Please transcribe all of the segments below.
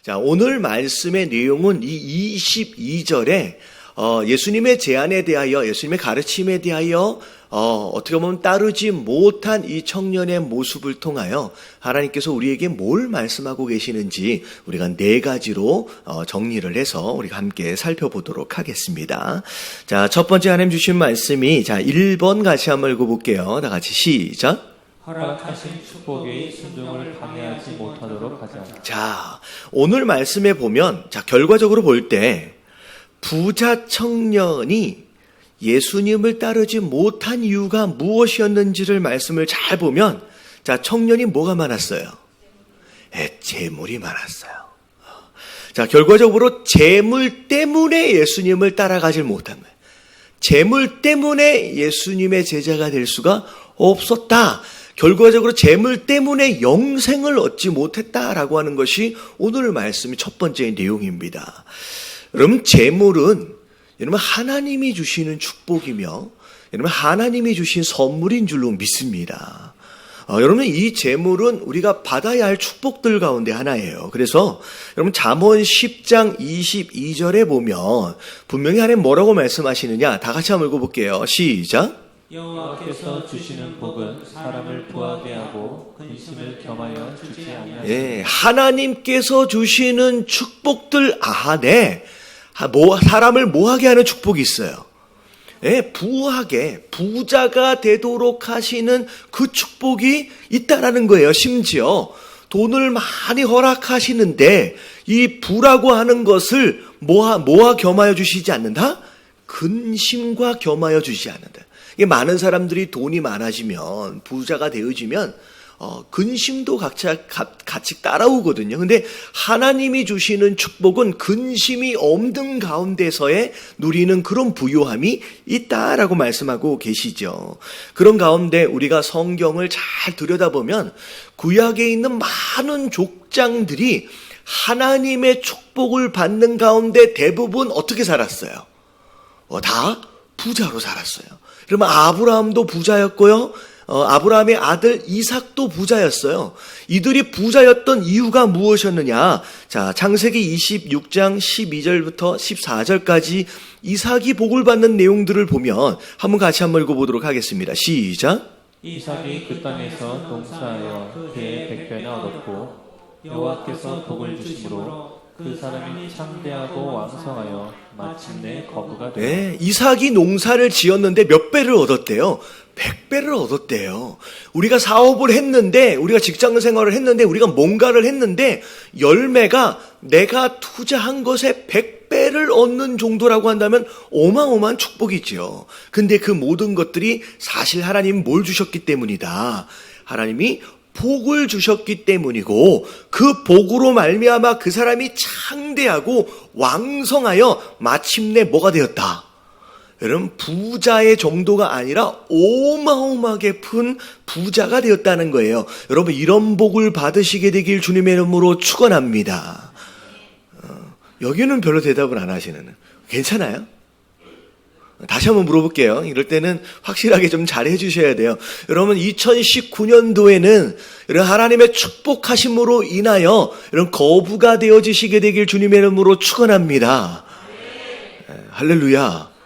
자, 오늘 말씀의 내용은 이 22절에 예수님의 제안에 대하여, 예수님의 가르침에 대하여 어떻게 보면 따르지 못한 이 청년의 모습을 통하여 하나님께서 우리에게 뭘 말씀하고 계시는지 우리가 4가지로 정리를 해서 우리가 함께 살펴보도록 하겠습니다. 자, 첫 번째 하나님 주신 말씀이, 자, 1번 같이 한번 읽어볼게요. 다 같이 시작. 허락하신 축복의 순종을 방해하지 못하도록 하자. 자, 오늘 말씀에 보면, 자, 결과적으로 볼 때 부자 청년이 예수님을 따르지 못한 이유가 무엇이었는지를 말씀을 잘 보면, 자, 청년이 뭐가 많았어요? 재물이 많았어요. 자, 결과적으로 재물 때문에 예수님을 따라가질 못한 거예요. 재물 때문에 예수님의 제자가 될 수가 없었다. 결과적으로 재물 때문에 영생을 얻지 못했다라고 하는 것이 오늘 말씀의 첫 번째 내용입니다. 여러분, 재물은 여러분 하나님이 주시는 축복이며 여러분 하나님이 주신 선물인 줄로 믿습니다. 여러분, 이 재물은 우리가 받아야 할 축복들 가운데 하나예요. 그래서 여러분 잠언 10장 22절에 보면 분명히 하나님 뭐라고 말씀하시느냐, 다 같이 한번 읽어볼게요. 시작. 여호와께서 주시는 복은 사람을 부하게 하고 근심을 겸하여 주지 아니하시니. 예, 하나님께서 주시는 축복들 안에 사람을 뭐하게 하는 축복이 있어요. 예, 부하게, 부자가 되도록 하시는 그 축복이 있다라는 거예요. 심지어 돈을 많이 허락하시는데 이 부라고 하는 것을 뭐와 겸하여 주시지 않는다? 근심과 겸하여 주시지 않는다. 많은 사람들이 돈이 많아지면, 부자가 되어지면 근심도 같이 따라오거든요. 근데 하나님이 주시는 축복은 근심이 없는 가운데서에 누리는 그런 부요함이 있다라고 말씀하고 계시죠. 그런 가운데 우리가 성경을 잘 들여다보면 구약에 있는 많은 족장들이 하나님의 축복을 받는 가운데 대부분 어떻게 살았어요? 다 부자로 살았어요. 그러면 아브라함도 부자였고요. 아브라함의 아들 이삭도 부자였어요. 이들이 부자였던 이유가 무엇이었느냐? 자, 창세기 26장 12절부터 14절까지 이삭이 복을 받는 내용들을 보면 같이 한번 읽어보도록 하겠습니다. 시작. 이삭이 그 땅에서 농사하여 그의 백배나 얻었고 여호와께서 복을 주심으로 그 사람이 창대하고 왕성하여 마침내 거부가 되었다. 네, 이삭이 농사를 지었는데 몇 배를 얻었대요? 100배를 얻었대요. 우리가 사업을 했는데, 우리가 직장 생활을 했는데, 우리가 뭔가를 했는데 열매가 내가 투자한 것에 100배를 얻는 정도라고 한다면 어마어마한 축복이죠. 근데 그 모든 것들이 사실 하나님이 뭘 주셨기 때문이다. 하나님이 복을 주셨기 때문이고, 그 복으로 말미암아 그 사람이 창대하고 왕성하여 마침내 뭐가 되었다? 여러분, 부자의 정도가 아니라 어마어마하게 큰 부자가 되었다는 거예요. 여러분, 이런 복을 받으시게 되길 주님의 이름으로 축원합니다. 여기는 별로 대답을 안 하시는. 괜찮아요? 다시 한번 물어볼게요. 이럴 때는 확실하게 좀 잘해 주셔야 돼요. 여러분, 2019년도에는 이런 하나님의 축복하심으로 인하여 이런 거부가 되어지시게 되길 주님의 이름으로 축원합니다. 할렐루야.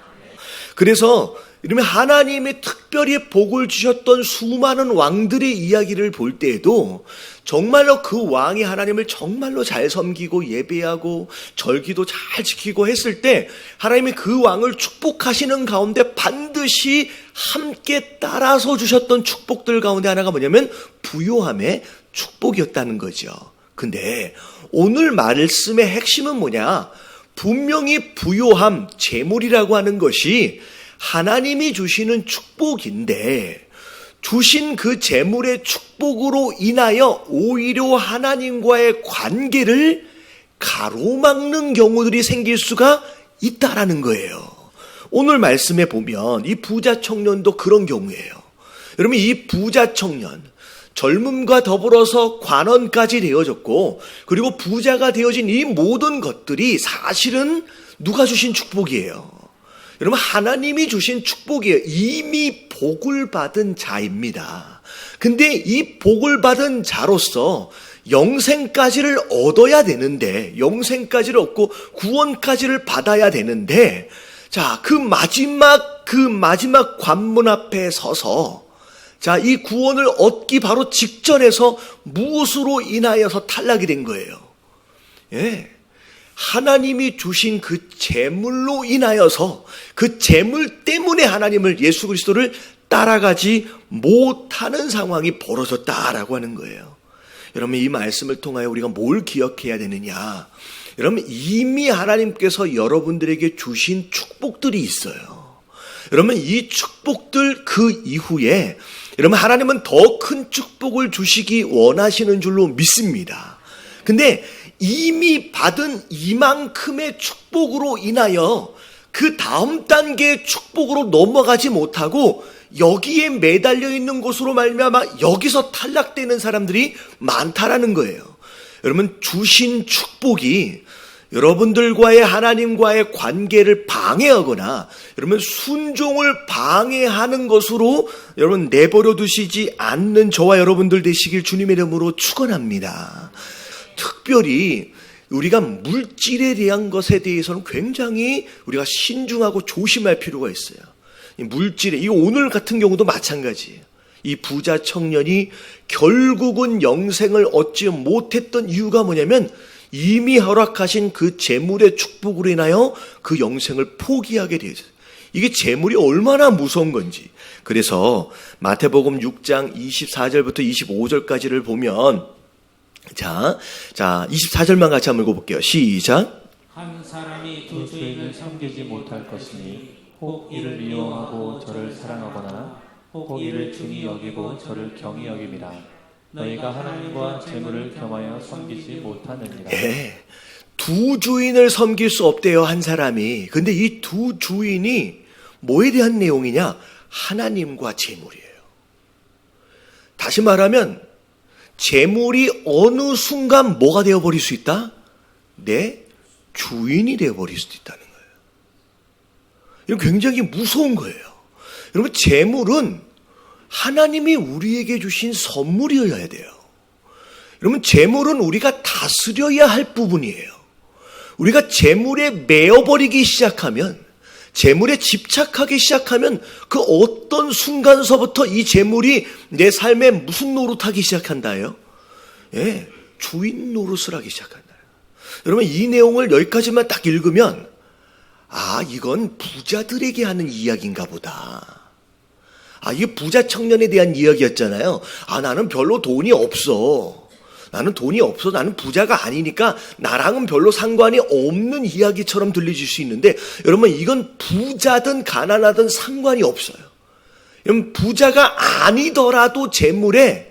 그래서 이러면 하나님이 특별히 복을 주셨던 수많은 왕들의 이야기를 볼 때에도 정말로 그 왕이 하나님을 정말로 잘 섬기고 예배하고 절기도 잘 지키고 했을 때 하나님이 그 왕을 축복하시는 가운데 반드시 함께 따라서 주셨던 축복들 가운데 하나가 뭐냐면 부요함의 축복이었다는 거죠. 근데 오늘 말씀의 핵심은 뭐냐? 분명히 부요함, 재물이라고 하는 것이 하나님이 주시는 축복인데 주신 그 재물의 축복으로 인하여 오히려 하나님과의 관계를 가로막는 경우들이 생길 수가 있다라는 거예요. 오늘 말씀에 보면 이 부자 청년도 그런 경우예요. 여러분, 이 부자 청년 젊음과 더불어서 관원까지 되어졌고, 그리고 부자가 되어진 이 모든 것들이 사실은 누가 주신 축복이에요? 여러분, 하나님이 주신 축복이에요. 이미 복을 받은 자입니다. 근데 이 복을 받은 자로서 영생까지를 얻어야 되는데, 영생까지를 얻고 구원까지를 받아야 되는데, 자, 그 마지막 관문 앞에 서서, 자, 이 구원을 얻기 바로 직전에서 무엇으로 인하여서 탈락이 된 거예요? 예. 하나님이 주신 그 재물로 인하여서, 그 재물 때문에 하나님을, 예수 그리스도를 따라가지 못하는 상황이 벌어졌다라고 하는 거예요. 여러분, 이 말씀을 통하여 우리가 뭘 기억해야 되느냐? 여러분, 이미 하나님께서 여러분들에게 주신 축복들이 있어요. 여러분, 이 축복들 그 이후에 여러분, 하나님은 더 큰 축복을 주시기 원하시는 줄로 믿습니다. 근데 이미 받은 이만큼의 축복으로 인하여 그 다음 단계의 축복으로 넘어가지 못하고 여기에 매달려 있는 것으로 말미암아 여기서 탈락되는 사람들이 많다라는 거예요. 여러분, 주신 축복이 여러분들과의 하나님과의 관계를 방해하거나 여러분 순종을 방해하는 것으로 여러분 내버려 두시지 않는 저와 여러분들 되시길 주님의 이름으로 축원합니다. 특별히 우리가 물질에 대한 것에 대해서는 굉장히 우리가 신중하고 조심할 필요가 있어요. 이 물질에, 이 오늘 같은 경우도 마찬가지예요. 이 부자 청년이 결국은 영생을 얻지 못했던 이유가 뭐냐면 이미 허락하신 그 재물의 축복으로 인하여 그 영생을 포기하게 되었어요. 이게 재물이 얼마나 무서운 건지. 그래서 마태복음 6장 24절부터 25절까지를 보면 자 24절만 같이 한번 읽어볼게요. 시작. 한 사람이 두 주인을 섬기지 못할 것이니 혹 이를 미워하고 저를 사랑하거나 혹 이를 중히 여기고 저를 경히 여김이라. 너희가 하나님과 재물을 겸하여 섬기지 못하느니라. 예, 두 주인을 섬길 수 없대요, 한 사람이. 근데 이 두 주인이 뭐에 대한 내용이냐? 하나님과 재물이에요. 다시 말하면 재물이 어느 순간 뭐가 되어버릴 수 있다? 내 주인이 되어버릴 수도 있다는 거예요. 이건 굉장히 무서운 거예요. 여러분, 재물은 하나님이 우리에게 주신 선물이어야 돼요. 여러분, 재물은 우리가 다스려야 할 부분이에요. 우리가 재물에 매여버리기 시작하면, 재물에 집착하기 시작하면 그 어떤 순간서부터 이 재물이 내 삶에 무슨 노릇하기 시작한다요? 예, 주인 노릇을 하기 시작한다. 여러분, 이 내용을 여기까지만 딱 읽으면 아, 이건 부자들에게 하는 이야기인가 보다. 아, 이게 부자 청년에 대한 이야기였잖아요. 아, 나는 별로 돈이 없어. 나는 돈이 없어. 나는 부자가 아니니까 나랑은 별로 상관이 없는 이야기처럼 들리실 수 있는데, 여러분, 이건 부자든 가난하든 상관이 없어요. 여러분, 부자가 아니더라도 재물에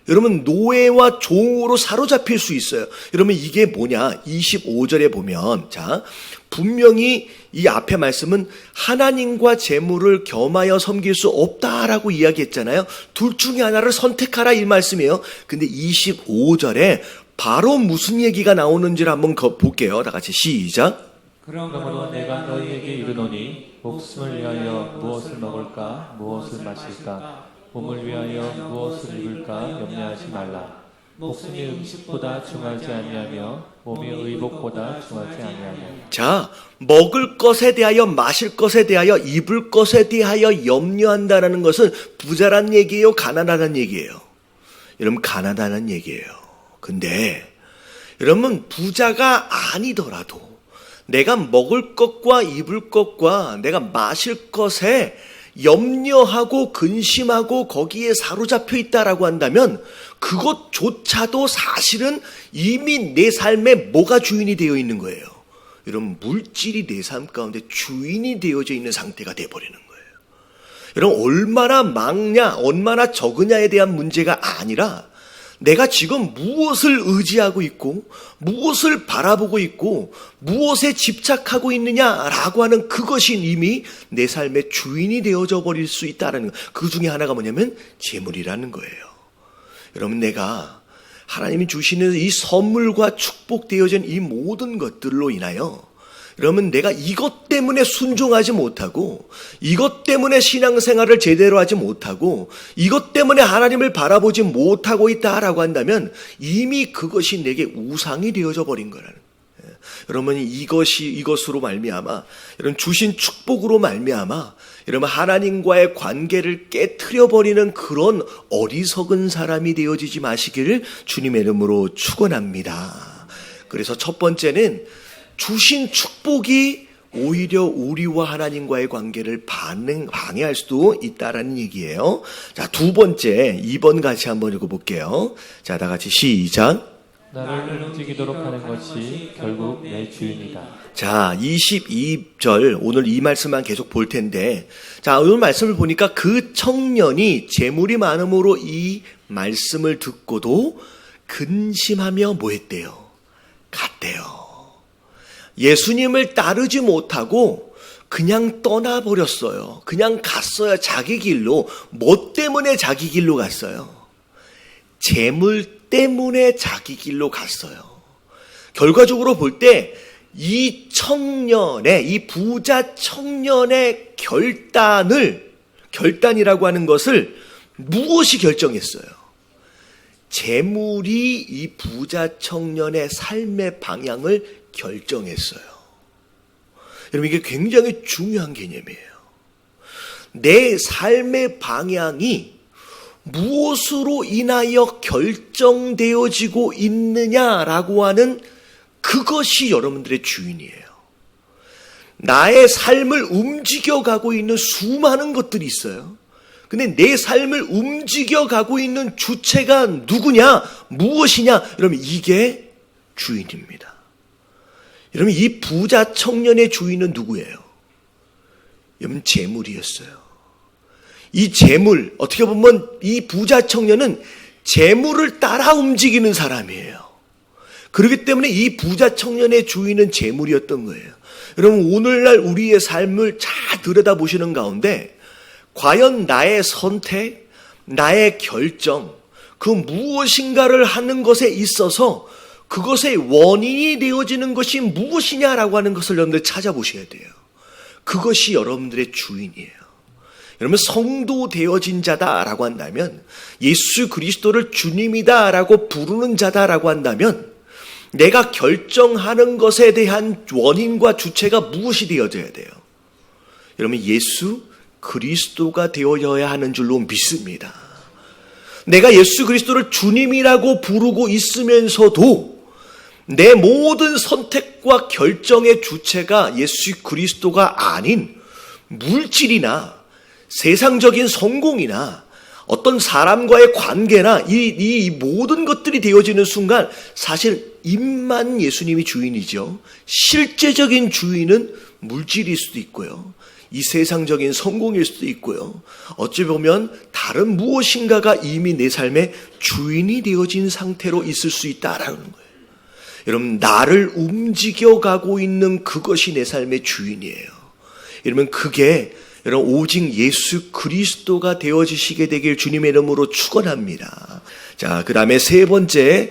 여러분 노예와 종으로 사로잡힐 수 있어요. 여러분, 이게 뭐냐? 25절에 보면, 자, 분명히 이 앞에 말씀은 하나님과 재물을 겸하여 섬길 수 없다라고 이야기했잖아요. 둘 중에 하나를 선택하라 이 말씀이에요. 근데 25절에 바로 무슨 얘기가 나오는지를 한번 볼게요. 다 같이 시작. 그러므로 내가 너희에게 이르노니 목숨을 위하여 무엇을 먹을까 무엇을 마실까 몸을 위하여 무엇을 입을까 염려하지 말라. 목숨이 음식보다 중하지 아니하며 몸이 의복보다 중하지 아니하며. 자, 먹을 것에 대하여, 마실 것에 대하여, 입을 것에 대하여 염려한다는 것은 부자란 얘기예요, 가난하다는 얘기예요? 여러분, 가난하다는 얘기예요. 근데 여러분, 부자가 아니더라도 내가 먹을 것과 입을 것과 내가 마실 것에 염려하고 근심하고 거기에 사로잡혀 있다라고 한다면 그것조차도 사실은 이미 내 삶에 뭐가 주인이 되어 있는 거예요? 여러분, 물질이 내 삶 가운데 주인이 되어져 있는 상태가 되어버리는 거예요. 여러분, 얼마나 많냐, 얼마나 적으냐에 대한 문제가 아니라 내가 지금 무엇을 의지하고 있고 무엇을 바라보고 있고 무엇에 집착하고 있느냐라고 하는 그것이 이미 내 삶의 주인이 되어져 버릴 수 있다는 것. 그 중에 하나가 뭐냐면 재물이라는 거예요. 여러분, 내가 하나님이 주시는 이 선물과 축복되어진 이 모든 것들로 인하여 그러면 내가 이것 때문에 순종하지 못하고, 이것 때문에 신앙생활을 제대로 하지 못하고, 이것 때문에 하나님을 바라보지 못하고 있다라고 한다면 이미 그것이 내게 우상이 되어져 버린 거라는 거예요. 여러분, 이것으로 말미암아, 이런 주신 축복으로 말미암아, 여러분 하나님과의 관계를 깨트려 버리는 그런 어리석은 사람이 되어지지 마시기를 주님의 이름으로 축원합니다. 그래서 첫 번째는 주신 축복이 오히려 우리와 하나님과의 관계를 방해할 수도 있다라는 얘기예요. 자, 두 번째, 2번 같이 한번 읽어볼게요. 자, 다 같이 시작. 나를 움직이도록 하는 것이 결국 내 주인이다. 자, 22절, 오늘 이 말씀만 계속 볼 텐데, 자, 오늘 말씀을 보니까 그 청년이 재물이 많음으로 이 말씀을 듣고도 근심하며 뭐 했대요? 갔대요. 예수님을 따르지 못하고 그냥 떠나버렸어요. 그냥 갔어요. 자기 길로. 뭐 때문에 자기 길로 갔어요? 재물 때문에 자기 길로 갔어요. 결과적으로 볼 때 이 청년의, 이 부자 청년의 결단이라고 하는 것을 무엇이 결정했어요? 재물이 이 부자 청년의 삶의 방향을 결정했어요. 여러분, 이게 굉장히 중요한 개념이에요. 내 삶의 방향이 무엇으로 인하여 결정되어지고 있느냐라고 하는 그것이 여러분들의 주인이에요. 나의 삶을 움직여가고 있는 수많은 것들이 있어요. 근데 내 삶을 움직여가고 있는 주체가 누구냐, 무엇이냐, 여러분 이게 주인입니다. 여러분 이 부자 청년의 주인은 누구예요? 여러분 재물이었어요. 이 재물, 어떻게 보면 이 부자 청년은 재물을 따라 움직이는 사람이에요. 그렇기 때문에 이 부자 청년의 주인은 재물이었던 거예요. 여러분 오늘날 우리의 삶을 잘 들여다보시는 가운데 과연 나의 선택, 나의 결정, 그 무엇인가를 하는 것에 있어서 그것의 원인이 되어지는 것이 무엇이냐라고 하는 것을 여러분들 찾아보셔야 돼요. 그것이 여러분들의 주인이에요. 여러분 성도 되어진 자다라고 한다면, 예수 그리스도를 주님이다라고 부르는 자다라고 한다면 내가 결정하는 것에 대한 원인과 주체가 무엇이 되어져야 돼요? 여러분 예수 그리스도가 되어야 하는 줄로 믿습니다. 내가 예수 그리스도를 주님이라고 부르고 있으면서도 내 모든 선택과 결정의 주체가 예수 그리스도가 아닌 물질이나 세상적인 성공이나 어떤 사람과의 관계나 이 모든 것들이 되어지는 순간 사실 입만 예수님이 주인이죠. 실제적인 주인은 물질일 수도 있고요. 이 세상적인 성공일 수도 있고요. 어찌 보면 다른 무엇인가가 이미 내 삶의 주인이 되어진 상태로 있을 수 있다라는 거예요. 여러분 나를 움직여가고 있는 그것이 내 삶의 주인이에요. 이러면 그게 여러분 오직 예수 그리스도가 되어지시게 되길 주님의 이름으로 축원합니다. 자, 그 다음에 세 번째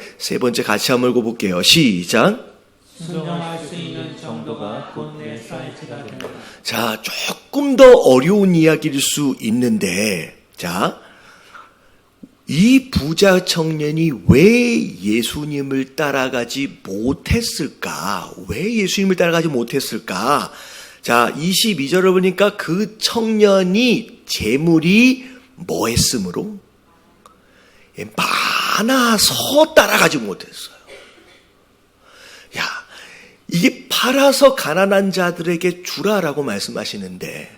같이 한번 읽어볼게요. 시작. 순종할 수 있는 정도가 곧 내 사이즈가 된다. 자, 조금 더 어려운 이야기일 수 있는데, 자, 이 부자 청년이 왜 예수님을 따라가지 못했을까? 왜 예수님을 따라가지 못했을까? 자, 22절을 보니까 그 청년이 재물이 뭐 했으므로? 많아서 따라가지 못했어요. 야, 이게 팔아서 가난한 자들에게 주라라고 말씀하시는데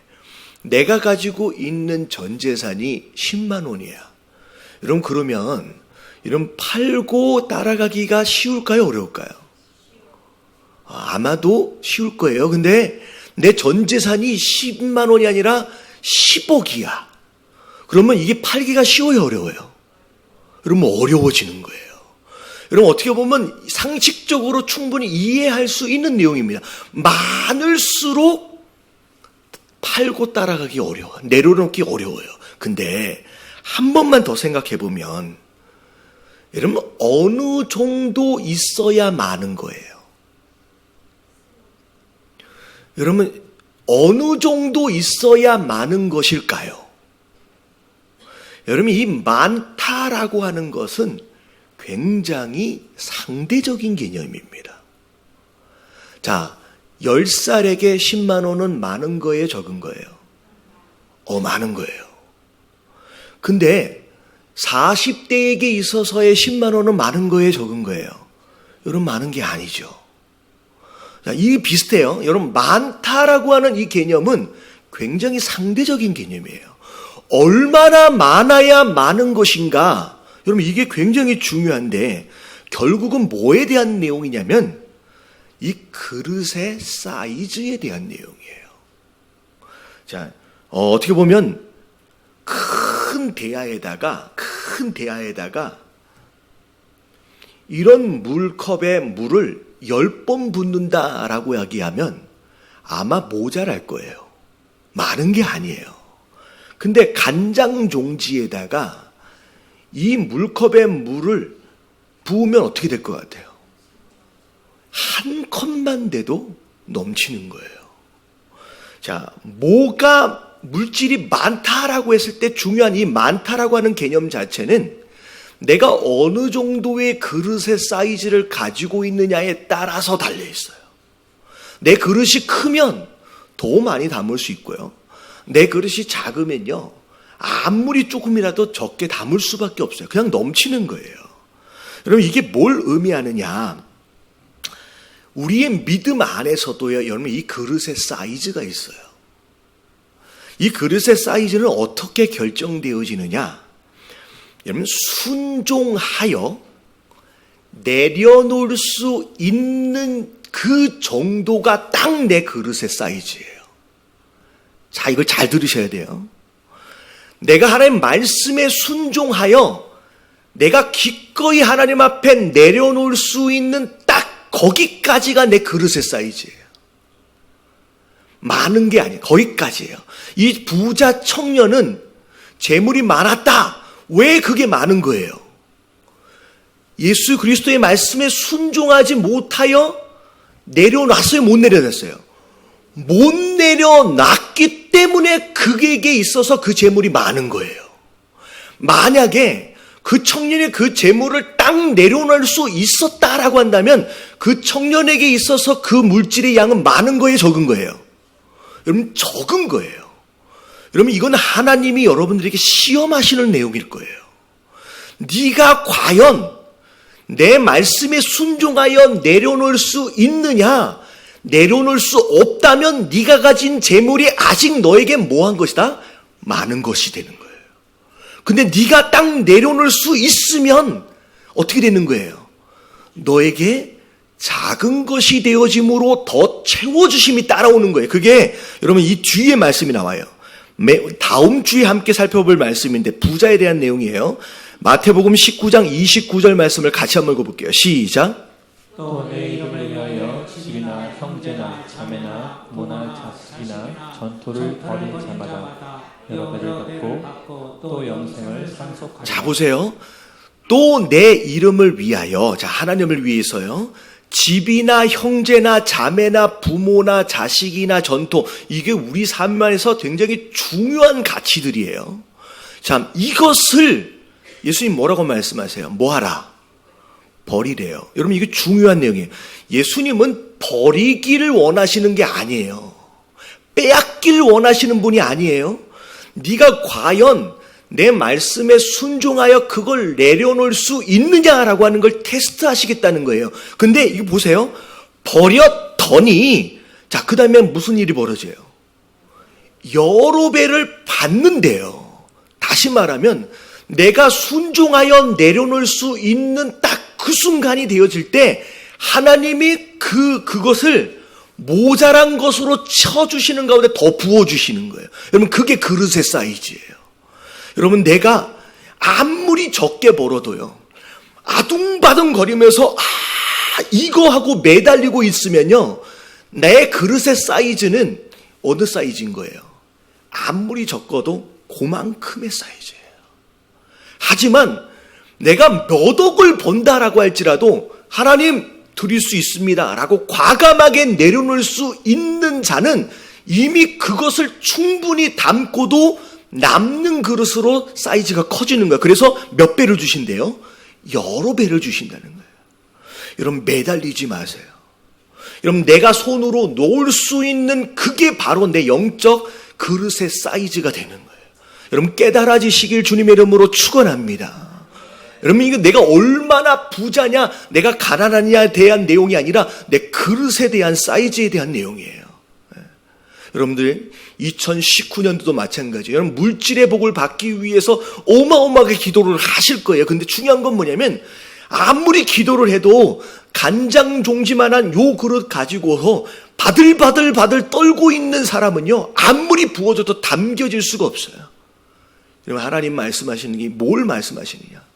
내가 가지고 있는 전 재산이 10만 원이야. 여러분 그러면 이런 팔고 따라가기가 쉬울까요? 어려울까요? 아마도 쉬울 거예요. 근데 내 전 재산이 10만 원이 아니라 10억이야. 그러면 이게 팔기가 쉬워요? 어려워요? 여러분 어려워지는 거예요. 여러분 어떻게 보면 상식적으로 충분히 이해할 수 있는 내용입니다. 많을수록 팔고 따라가기 어려워. 내려놓기 어려워요. 근데 한 번만 더 생각해 보면 여러분 어느 정도 있어야 많은 거예요. 여러분, 어느 정도 있어야 많은 것일까요? 여러분, 이 많다라고 하는 것은 굉장히 상대적인 개념입니다. 자, 10살에게 10만 원은 많은 거예요, 적은 거예요? 많은 거예요. 근데 40대에게 있어서의 10만 원은 많은 거예요, 적은 거예요? 여러분, 많은 게 아니죠. 자, 이 비슷해요. 여러분, 많다라고 하는 이 개념은 굉장히 상대적인 개념이에요. 얼마나 많아야 많은 것인가? 여러분, 이게 굉장히 중요한데 결국은 뭐에 대한 내용이냐면 이 그릇의 사이즈에 대한 내용이에요. 자, 어떻게 보면 큰 대야에다가 이런 물컵에 물을 10번 붓는다라고 이야기하면 아마 모자랄 거예요. 많은 게 아니에요. 근데 간장 종지에다가 이 물컵에 물을 부으면 어떻게 될 것 같아요? 한 컵만 돼도 넘치는 거예요. 자, 뭐가 물질이 많다라고 했을 때 중요한 이 많다라고 하는 개념 자체는 내가 어느 정도의 그릇의 사이즈를 가지고 있느냐에 따라서 달려 있어요. 내 그릇이 크면 더 많이 담을 수 있고요. 내 그릇이 작으면요, 아무리 조금이라도 적게 담을 수밖에 없어요. 그냥 넘치는 거예요. 여러분, 이게 뭘 의미하느냐? 우리의 믿음 안에서도요, 여러분, 이 그릇의 사이즈가 있어요. 이 그릇의 사이즈는 어떻게 결정되어지느냐? 여러분, 순종하여 내려놓을 수 있는 그 정도가 딱 내 그릇의 사이즈예요. 자, 이걸 잘 들으셔야 돼요. 내가 하나님 말씀에 순종하여 내가 기꺼이 하나님 앞에 내려놓을 수 있는 딱 거기까지가 내 그릇의 사이즈예요. 많은 게 아니에요. 거기까지예요. 이 부자 청년은 재물이 많았다. 왜 그게 많은 거예요? 예수 그리스도의 말씀에 순종하지 못하여 내려놨어요? 못 내려놨어요? 못 내려놨기 때문에 그에게 있어서 그 재물이 많은 거예요. 만약에 그 청년이 그 재물을 딱 내려놓을 수 있었다라고 한다면 그 청년에게 있어서 그 물질의 양은 많은 거예요, 적은 거예요? 여러분, 적은 거예요. 여러분, 이건 하나님이 여러분들에게 시험하시는 내용일 거예요. 네가 과연 내 말씀에 순종하여 내려놓을 수 있느냐? 내려놓을 수 없다면 네가 가진 재물이 아직 너에게 뭐한 것이다? 많은 것이 되는 거예요. 근데 네가 딱 내려놓을 수 있으면 어떻게 되는 거예요? 너에게 작은 것이 되어짐으로 더 채워주심이 따라오는 거예요. 그게 여러분 이 뒤에 말씀이 나와요. 다음 주에 함께 살펴볼 말씀인데 부자에 대한 내용이에요. 마태복음 19장 29절 말씀을 같이 한번 읽어볼게요. 시작. 또 내 이름을 위하여 집이나 형제나 자매나 부모나 자식이나 전토를 벌인 자마다 여러 배를 받고 또 영생을 상속하리라. 자, 보세요. 또 내 이름을 위하여, 자, 하나님을 위해서요. 집이나 형제나 자매나 부모나 자식이나 전토, 이게 우리 삶 안에서 굉장히 중요한 가치들이에요. 참, 이것을 예수님 뭐라고 말씀하세요? 뭐하라? 버리래요. 여러분, 이게 중요한 내용이에요. 예수님은 버리기를 원하시는 게 아니에요. 빼앗기를 원하시는 분이 아니에요. 네가 과연 내 말씀에 순종하여 그걸 내려놓을 수 있느냐라고 하는 걸 테스트하시겠다는 거예요. 근데 이거 보세요. 버렸더니, 자, 그 다음에 무슨 일이 벌어져요? 여러 배를 받는데요. 다시 말하면 내가 순종하여 내려놓을 수 있는 딱 그 순간이 되어질 때 하나님이 그것을 모자란 것으로 쳐주시는 가운데 더 부어주시는 거예요. 여러분, 그게 그릇의 사이즈예요. 여러분, 내가 아무리 적게 벌어도요, 아둥바둥 거리면서 이거 하고 매달리고 있으면요, 내 그릇의 사이즈는 어느 사이즈인 거예요? 아무리 적어도 그만큼의 사이즈예요. 하지만 내가 몇 억을 번다라고 할지라도 하나님 드릴 수 있습니다 라고 과감하게 내려놓을 수 있는 자는 이미 그것을 충분히 담고도 남는 그릇으로 사이즈가 커지는 거예요. 그래서 몇 배를 주신대요? 여러 배를 주신다는 거예요. 여러분, 매달리지 마세요. 여러분, 내가 손으로 놓을 수 있는 그게 바로 내 영적 그릇의 사이즈가 되는 거예요. 여러분, 깨달아지시길 주님의 이름으로 축원합니다. 여러분, 이거 내가 얼마나 부자냐, 내가 가난하냐에 대한 내용이 아니라 내 그릇에 대한 사이즈에 대한 내용이에요. 여러분들 2019년도도 마찬가지예요. 여러분, 물질의 복을 받기 위해서 어마어마하게 기도를 하실 거예요. 근데 중요한 건 뭐냐면 아무리 기도를 해도 간장 종지만한 요 그릇 가지고서 바들바들 떨고 있는 사람은요, 아무리 부어줘도 담겨질 수가 없어요. 여러분, 하나님 말씀하시는 게 뭘 말씀하시느냐?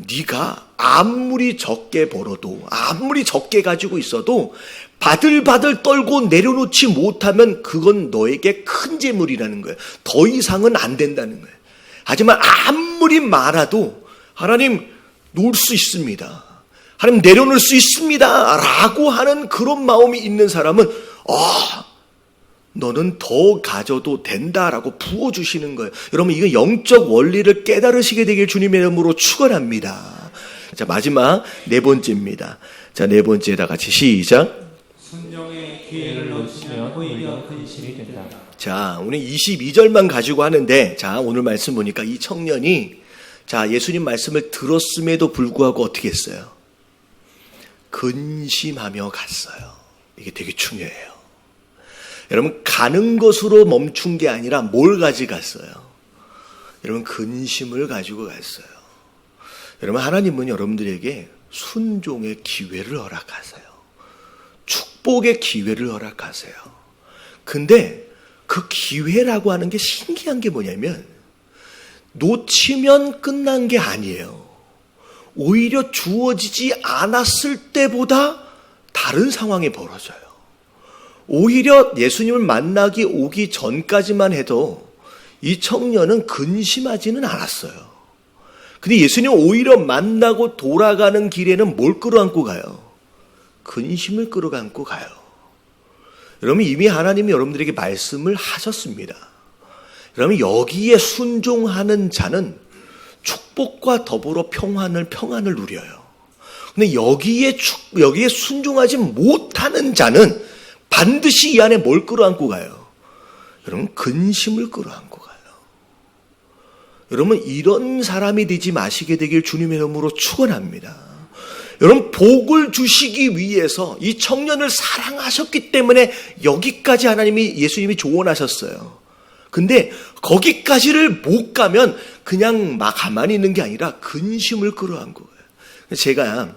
네가 아무리 적게 벌어도, 아무리 적게 가지고 있어도 바들바들 떨고 내려놓지 못하면 그건 너에게 큰 재물이라는 거예요. 더 이상은 안 된다는 거예요. 하지만 아무리 많아도 하나님 놓을 수 있습니다, 하나님 내려놓을 수 있습니다 라고 하는 그런 마음이 있는 사람은 너는 더 가져도 된다라고 부어주시는 거예요. 여러분, 이거 영적 원리를 깨달으시게 되길 주님의 이름으로 축원합니다. 자, 마지막 네 번째입니다. 자, 네 번째 다 같이 시작. 순종의 기회를 놓치면 오히려 근심이 된다. 자, 오늘 22절만 가지고 하는데, 자, 오늘 말씀 보니까 이 청년이, 자, 예수님 말씀을 들었음에도 불구하고 어떻게 했어요? 근심하며 갔어요. 이게 되게 중요해요. 여러분, 가는 것으로 멈춘 게 아니라 뭘 가져갔어요? 여러분, 근심을 가지고 갔어요. 여러분, 하나님은 여러분들에게 순종의 기회를 허락하세요. 축복의 기회를 허락하세요. 근데 그 기회라고 하는 게 신기한 게 뭐냐면 놓치면 끝난 게 아니에요. 오히려 주어지지 않았을 때보다 다른 상황이 벌어져요. 오히려 예수님을 만나기 오기 전까지만 해도 이 청년은 근심하지는 않았어요. 근데 예수님 오히려 만나고 돌아가는 길에는 뭘 끌어안고 가요? 근심을 끌어안고 가요. 여러분, 이미 하나님이 여러분들에게 말씀을 하셨습니다. 여러분, 여기에 순종하는 자는 축복과 더불어 평안을 누려요. 근데 여기에 순종하지 못하는 자는 반드시 이 안에 뭘 끌어안고 가요? 여러분, 근심을 끌어안고 가요. 여러분, 이런 사람이 되지 마시게 되길 주님의 이름으로 축원합니다. 여러분, 복을 주시기 위해서 이 청년을 사랑하셨기 때문에 여기까지 예수님이 조언하셨어요. 근데 거기까지를 못 가면 그냥 막 가만히 있는 게 아니라 근심을 끌어안고 가요. 제가,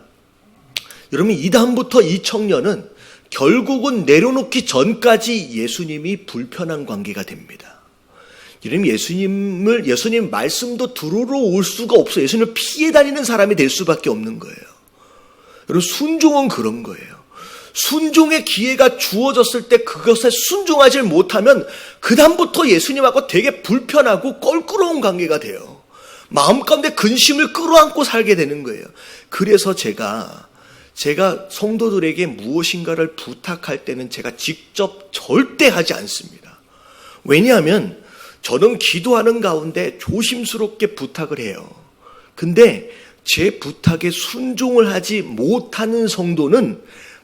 여러분, 이 다음부터 이 청년은 결국은 내려놓기 전까지 예수님이 불편한 관계가 됩니다. 예수님 말씀도 들으러 올 수가 없어요. 예수님을 피해 다니는 사람이 될 수밖에 없는 거예요. 여러분, 순종은 그런 거예요. 순종의 기회가 주어졌을 때 그것에 순종하지 못하면 그 다음부터 예수님하고 되게 불편하고 껄끄러운 관계가 돼요. 마음 가운데 근심을 끌어안고 살게 되는 거예요. 그래서 제가 성도들에게 무엇인가를 부탁할 때는 제가 직접 절대 하지 않습니다. 왜냐하면 저는 기도하는 가운데 조심스럽게 부탁을 해요. 근데 제 부탁에 순종을 하지 못하는 성도는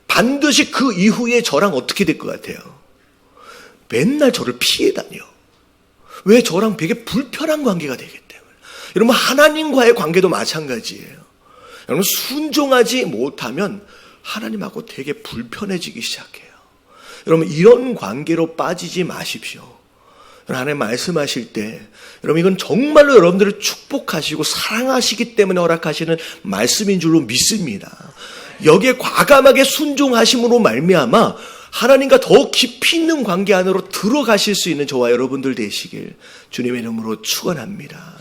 반드시 그 이후에 저랑 어떻게 될 것 같아요? 맨날 저를 피해 다녀. 왜? 저랑 되게 불편한 관계가 되기 때문에. 여러분, 하나님과의 관계도 마찬가지예요. 여러분, 순종하지 못하면 하나님하고 되게 불편해지기 시작해요. 여러분, 이런 관계로 빠지지 마십시오. 하나님 말씀하실 때, 여러분, 이건 정말로 여러분들을 축복하시고 사랑하시기 때문에 허락하시는 말씀인 줄로 믿습니다. 여기에 과감하게 순종하심으로 말미암아 하나님과 더 깊이 있는 관계 안으로 들어가실 수 있는 저와 여러분들 되시길 주님의 이름으로 축원합니다.